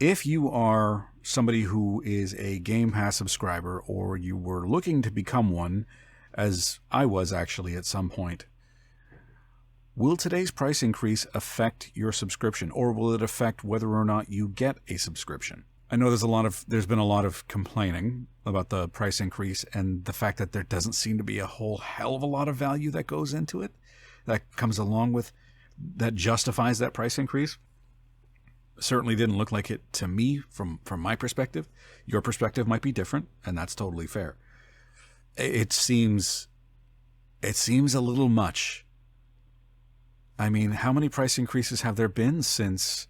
if you are somebody who is a Game Pass subscriber, or you were looking to become one, as I was actually at some point, will today's price increase affect your subscription, or will it affect whether or not you get a subscription? I know there's been a lot of complaining about the price increase and the fact that there doesn't seem to be a whole hell of a lot of value that goes into it, that comes along with, that justifies that price increase. Certainly didn't look like it to me from my perspective. Your perspective might be different, and that's totally fair. It seems a little much. I mean, how many price increases have there been since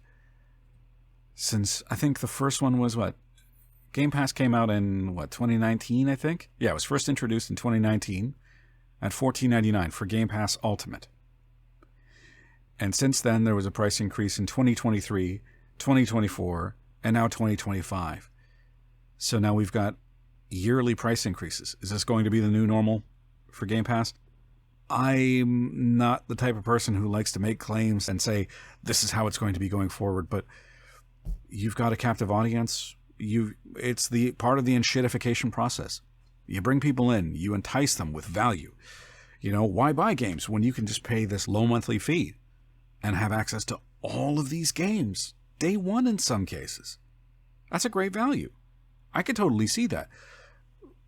I think the first one was what? Game Pass came out in 2019, I think? Yeah, it was first introduced in 2019 at $14.99 for Game Pass Ultimate. And since then, there was a price increase in 2023, 2024, and now 2025. So now we've got yearly price increases. Is this going to be the new normal for Game Pass? I'm not the type of person who likes to make claims and say, this is how it's going to be going forward, but you've got a captive audience. It's the part of the enshittification process. You bring people in, you entice them with value. Why buy games when you can just pay this low monthly fee and have access to all of these games day one in some cases? That's a great value. I could totally see that.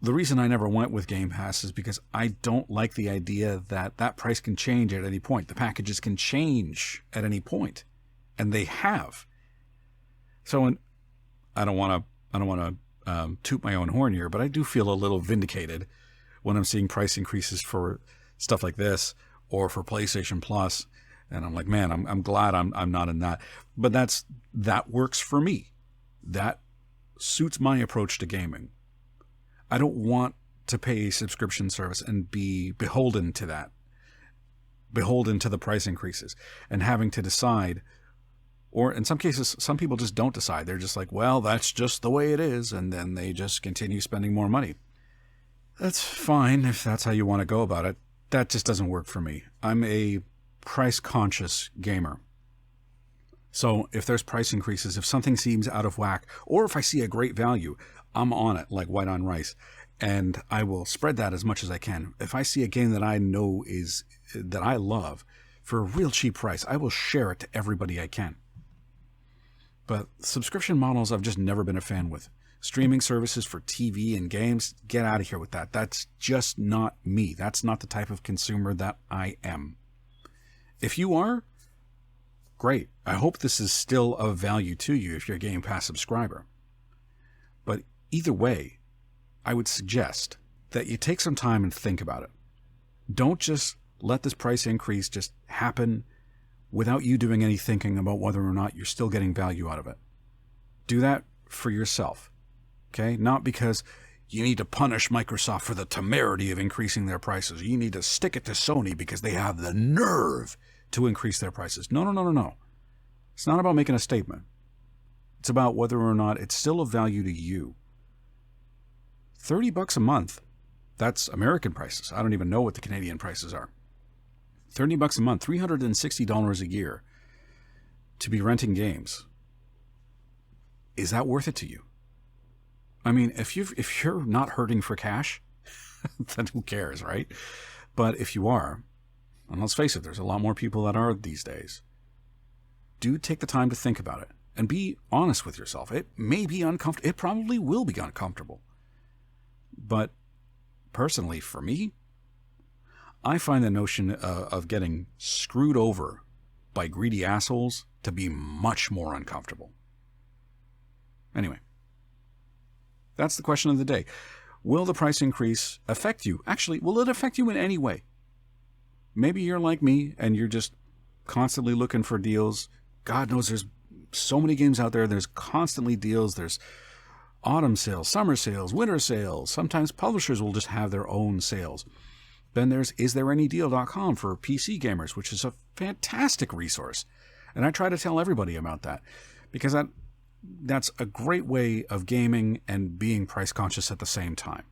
The reason I never went with Game Pass is because I don't like the idea that that price can change at any point. The packages can change at any point, and they have. So, I don't want to toot my own horn here, but I do feel a little vindicated when I'm seeing price increases for stuff like this or for PlayStation Plus, and I'm like, man, I'm glad I'm not in that. But that works for me. That suits my approach to gaming. I don't want to pay a subscription service and be beholden to that, beholden to the price increases and having to decide. Or in some cases, some people just don't decide. They're just like, well, that's just the way it is. And then they just continue spending more money. That's fine if that's how you want to go about it. That just doesn't work for me. I'm a price-conscious gamer. So if there's price increases, if something seems out of whack, or if I see a great value, I'm on it like white on rice. And I will spread that as much as I can. If I see a game that I know that I love for a real cheap price, I will share it to everybody I can. But subscription models I've just never been a fan with. Streaming services for TV and games, get out of here with that. That's just not me. That's not the type of consumer that I am. If you are, great. I hope this is still of value to you if you're a Game Pass subscriber. But either way, I would suggest that you take some time and think about it. Don't just let this price increase just happen without you doing any thinking about whether or not you're still getting value out of it. Do that for yourself, okay? Not because you need to punish Microsoft for the temerity of increasing their prices. You need to stick it to Sony because they have the nerve to increase their prices. No. It's not about making a statement. It's about whether or not it's still of value to you. $30 a month, that's American prices. I don't even know what the Canadian prices are. $30 a month, $360 a year to be renting games. Is that worth it to you? I mean, if you're not hurting for cash, then who cares, right? But if you are, and let's face it, there's a lot more people that are these days, do take the time to think about it and be honest with yourself. It may be uncomfortable. It probably will be uncomfortable. But personally, for me, I find the notion of getting screwed over by greedy assholes to be much more uncomfortable. Anyway, that's the question of the day. Will the price increase affect you? Actually, will it affect you in any way? Maybe you're like me and you're just constantly looking for deals. God knows there's so many games out there. There's constantly deals. There's autumn sales, summer sales, winter sales. Sometimes publishers will just have their own sales. Then there's isthereanydeal.com for PC gamers, which is a fantastic resource. And I try to tell everybody about that because that's a great way of gaming and being price conscious at the same time.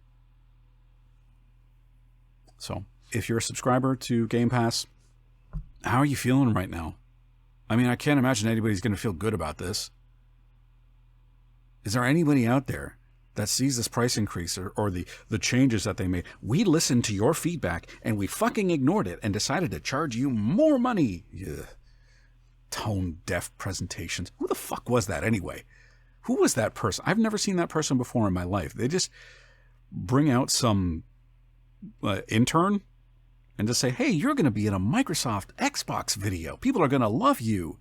So if you're a subscriber to Game Pass, how are you feeling right now? I mean, I can't imagine anybody's going to feel good about this. Is there anybody out there that sees this price increase or the changes that they made? We listened to your feedback and we fucking ignored it and decided to charge you more money. Ugh. Tone deaf presentations. Who the fuck was that anyway? Who was that person? I've never seen that person before in my life. They just bring out some intern and just say, hey, you're going to be in a Microsoft Xbox video. People are going to love you.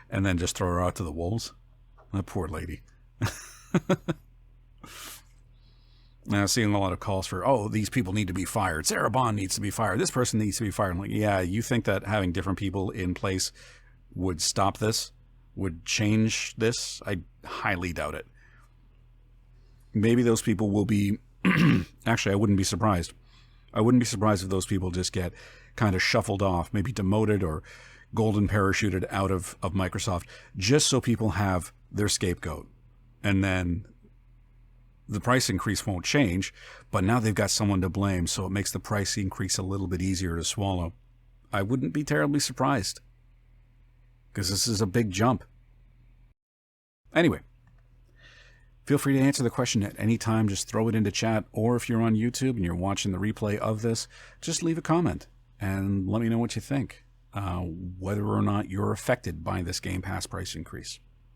And then just throw her out to the wolves. That poor lady. Now, seeing a lot of calls for, oh, these people need to be fired. Sarah Bond needs to be fired. This person needs to be fired. I'm like, yeah, you think that having different people in place would stop this? Would change this? I highly doubt it. Maybe those people will be... Actually, I wouldn't be surprised. I wouldn't be surprised if those people just get kind of shuffled off, maybe demoted or golden parachuted out of Microsoft, just so people have their scapegoat. And then the price increase won't change, but now they've got someone to blame, so it makes the price increase a little bit easier to swallow. I wouldn't be terribly surprised, because this is a big jump. Anyway, feel free to answer the question at any time. Just throw it into chat, or if you're on YouTube and you're watching the replay of this, just leave a comment and let me know what you think, whether or not you're affected by this Game Pass price increase.